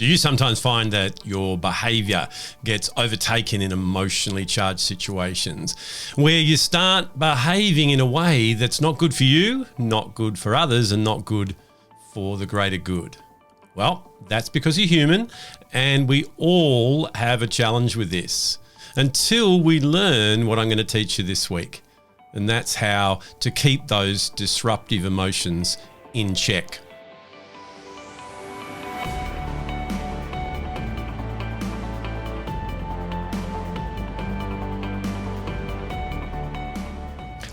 Do you sometimes find that your behavior gets overtaken in emotionally charged situations where you start behaving in a way that's not good for you, not good for others, and not good for the greater good? Well, that's because you're human and we all have a challenge with this until we learn what I'm going to teach you this week. And that's how to keep those disruptive emotions in check.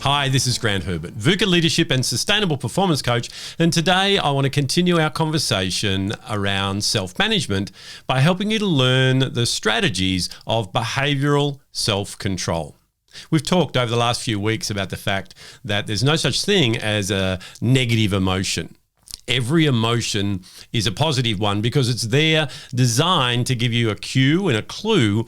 Hi, this is Grant Herbert, VUCA Leadership and Sustainable Performance Coach, and today I want to continue our conversation around self-management by helping you to learn the strategies of behavioural self-control. We've talked over the last few weeks about the fact that there's no such thing as a negative emotion. Every emotion is a positive one because it's there designed to give you a cue and a clue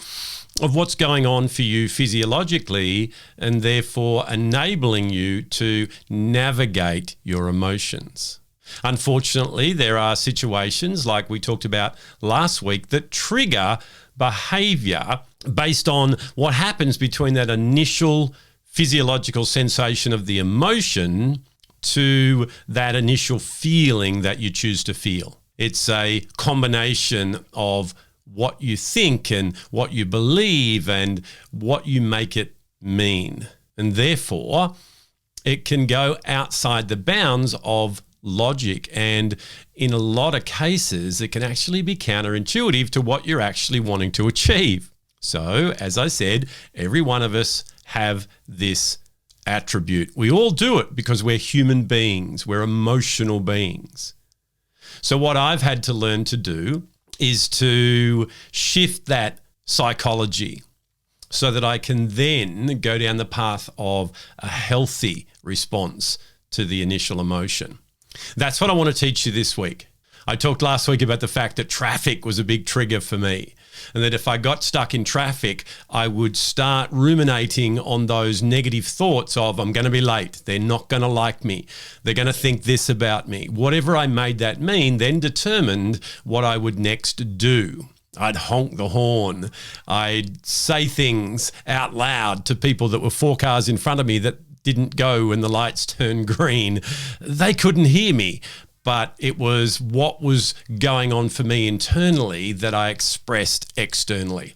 of what's going on for you physiologically and therefore enabling you to navigate your emotions. Unfortunately, there are situations like we talked about last week that trigger behavior based on what happens between that initial physiological sensation of the emotion to that initial feeling that you choose to feel. It's a combination of what you think and what you believe and what you make it mean. And therefore, it can go outside the bounds of logic. And in a lot of cases, it can actually be counterintuitive to what you're actually wanting to achieve. So, as I said, every one of us have this attribute. We all do it because we're human beings. We're emotional beings. So what I've had to learn to do is to shift that psychology so that I can then go down the path of a healthy response to the initial emotion. That's what I want to teach you this week. I talked last week about the fact that traffic was a big trigger for me, and that if I got stuck in traffic, I would start ruminating on those negative thoughts of, I'm going to be late, they're not going to like me, they're going to think this about me. Whatever I made that mean then determined what I would next do. I'd honk the horn. I'd say things out loud to people that were 4 cars in front of me that didn't go when the lights turned green. They couldn't hear me. But it was what was going on for me internally that I expressed externally.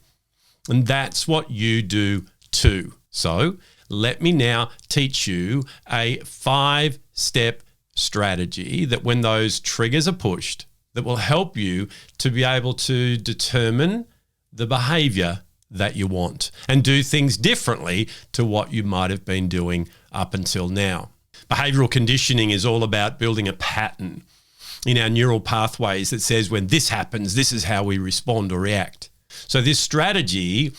And that's what you do too. So let me now teach you a 5-step strategy that when those triggers are pushed, that will help you to be able to determine the behavior that you want and do things differently to what you might have been doing up until now. Behavioural conditioning is all about building a pattern in our neural pathways that says when this happens, this is how we respond or react. So this strategy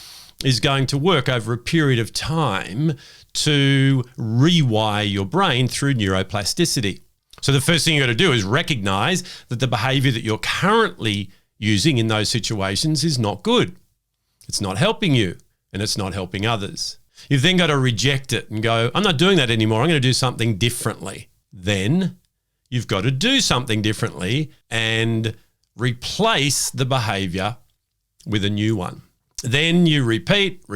is going to work over a period of time to rewire your brain through neuroplasticity. So the first thing you've got to do is recognize that the behaviour that you're currently using in those situations is not good. It's not helping you and it's not helping others. You've then got to reject it and go, I'm not doing that anymore. I'm going to do something differently. Then you've got to do something differently and replace the behavior with a new one. Then you repeat,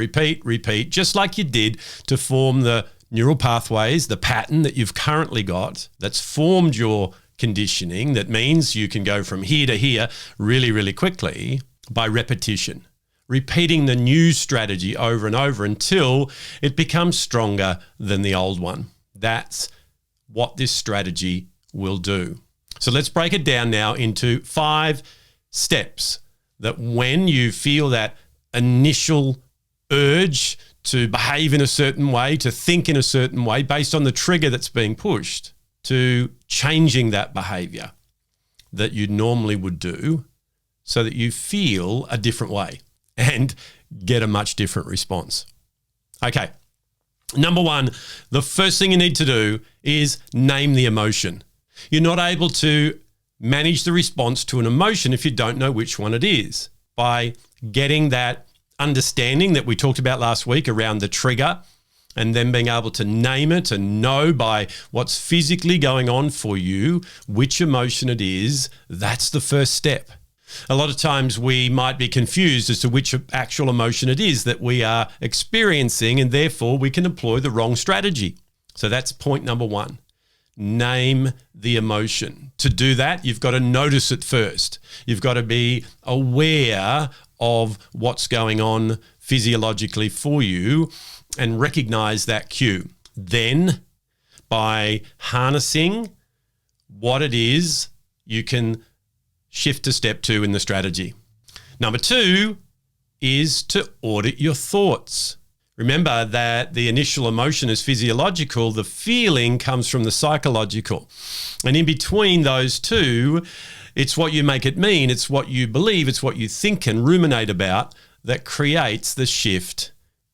just like you did to form the neural pathways, the pattern that you've currently got that's formed your conditioning. That means you can go from here to here really, really quickly by repetition. Repeating the new strategy over and over until it becomes stronger than the old one. That's what this strategy will do. So let's break it down now into 5 steps that when you feel that initial urge to behave in a certain way, to think in a certain way based on the trigger that's being pushed, to changing that behavior that you normally would do so that you feel a different way and get a much different response. Okay, number 1, the first thing you need to do is name the emotion. You're not able to manage the response to an emotion if you don't know which one it is. By getting that understanding that we talked about last week around the trigger and then being able to name it and know by what's physically going on for you which emotion it is, that's the first step. A lot of times we might be confused as to which actual emotion it is that we are experiencing, and therefore we can employ the wrong strategy. So that's point number one. Name the emotion. To do that, you've got to notice it first. You've got to be aware of what's going on physiologically for you and recognize that cue. Then, by harnessing what it is, you can shift to step two in the strategy. Number two is to audit your thoughts. Remember that the initial emotion is physiological, the feeling comes from the psychological. And in between those two, it's what you make it mean, it's what you believe, it's what you think and ruminate about that creates the shift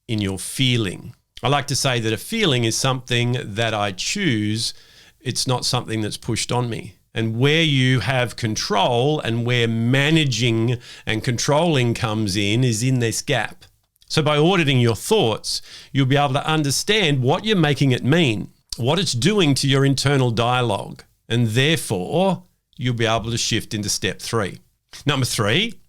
in your feeling. I like to say that a feeling is something that I choose, it's not something that's pushed on me. And where you have control and where managing and controlling comes in is in this gap. So by auditing your thoughts, you'll be able to understand what you're making it mean, what it's doing to your internal dialogue, and therefore you'll be able to shift into step three. Number three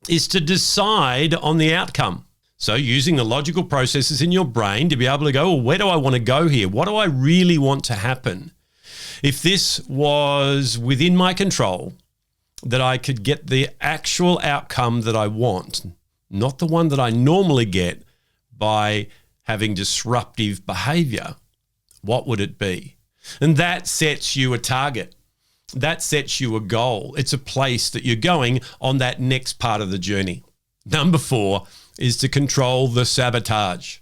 is to decide on the outcome. So using the logical processes in your brain to be able to go, well, where do I want to go here? What do I really want to happen? If this was within my control, that I could get the actual outcome that I want, not the one that I normally get by having disruptive behavior, what would it be? And that sets you a target. That sets you a goal. It's a place that you're going on that next part of the journey. Number four is to control the sabotage.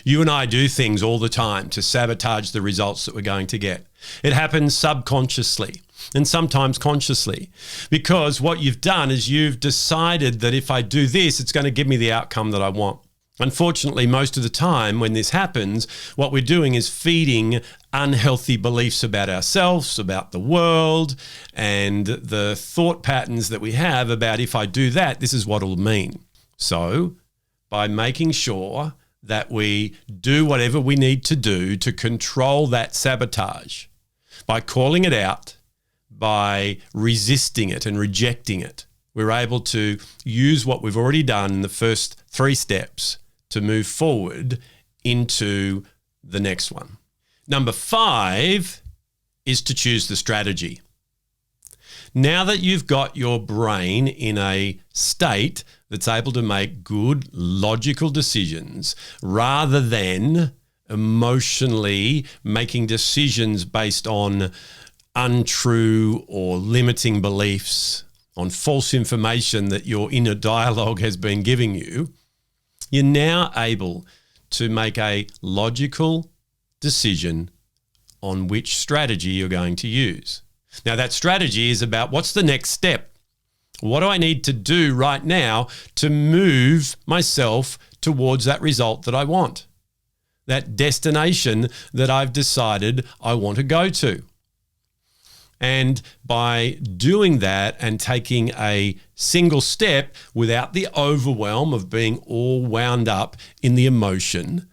You and I do things all the time to sabotage the results that we're going to get. It happens subconsciously and sometimes consciously, because what you've done is you've decided that if I do this, it's going to give me the outcome that I want. Unfortunately, most of the time when this happens, what we're doing is feeding unhealthy beliefs about ourselves, about the world, and the thought patterns that we have about if I do that, this is what it'll mean. So by making sure that we do whatever we need to do to control that sabotage, by calling it out, by resisting it and rejecting it, we're able to use what we've already done in the first three steps to move forward into the next one. Number five is to choose the strategy. Now that you've got your brain in a state that's able to make good, logical decisions rather than emotionally making decisions based on untrue or limiting beliefs, on false information that your inner dialogue has been giving you, you're now able to make a logical decision on which strategy you're going to use. Now, that strategy is about what's the next step? What do I need to do right now to move myself towards that result that I want? That destination that I've decided I want to go to. And by doing that and taking a single step without the overwhelm of being all wound up in the emotion,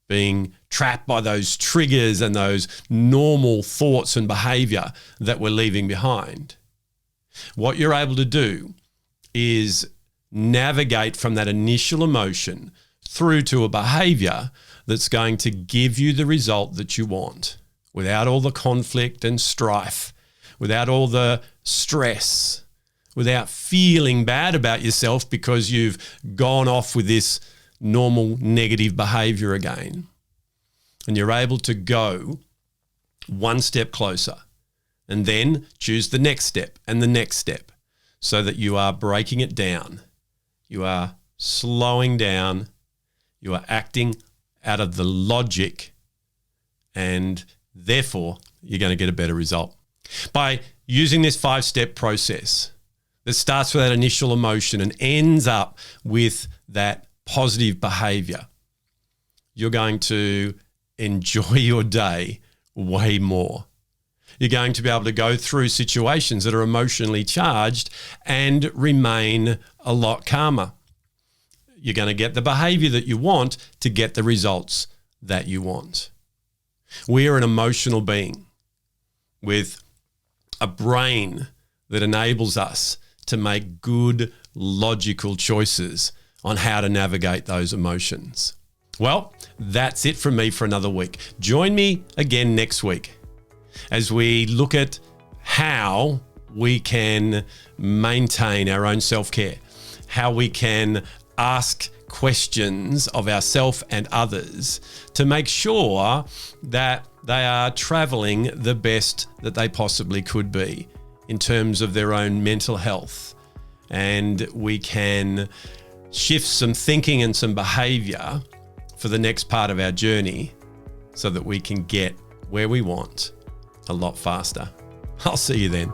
being trapped by those triggers and those normal thoughts and behavior that we're leaving behind, what you're able to do is navigate from that initial emotion through to a behavior that's going to give you the result that you want without all the conflict and strife, without all the stress, without feeling bad about yourself because you've gone off with this normal negative behavior again. And you're able to go one step closer and then choose the next step and the next step so that you are breaking it down. You are slowing down. You are acting out of the logic, and therefore you're going to get a better result. By using this 5-step process that starts with that initial emotion and ends up with that positive behavior, you're going to enjoy your day way more. You're going to be able to go through situations that are emotionally charged and remain a lot calmer. You're going to get the behavior that you want to get the results that you want. We are an emotional being with a brain that enables us to make good, logical choices on how to navigate those emotions. Well, that's it from me for another week. Join me again next week as we look at how we can maintain our own self-care, how we can ask questions of ourselves and others to make sure that they are traveling the best that they possibly could be in terms of their own mental health. And we can shift some thinking and some behavior for the next part of our journey so that we can get where we want a lot faster. I'll see you then.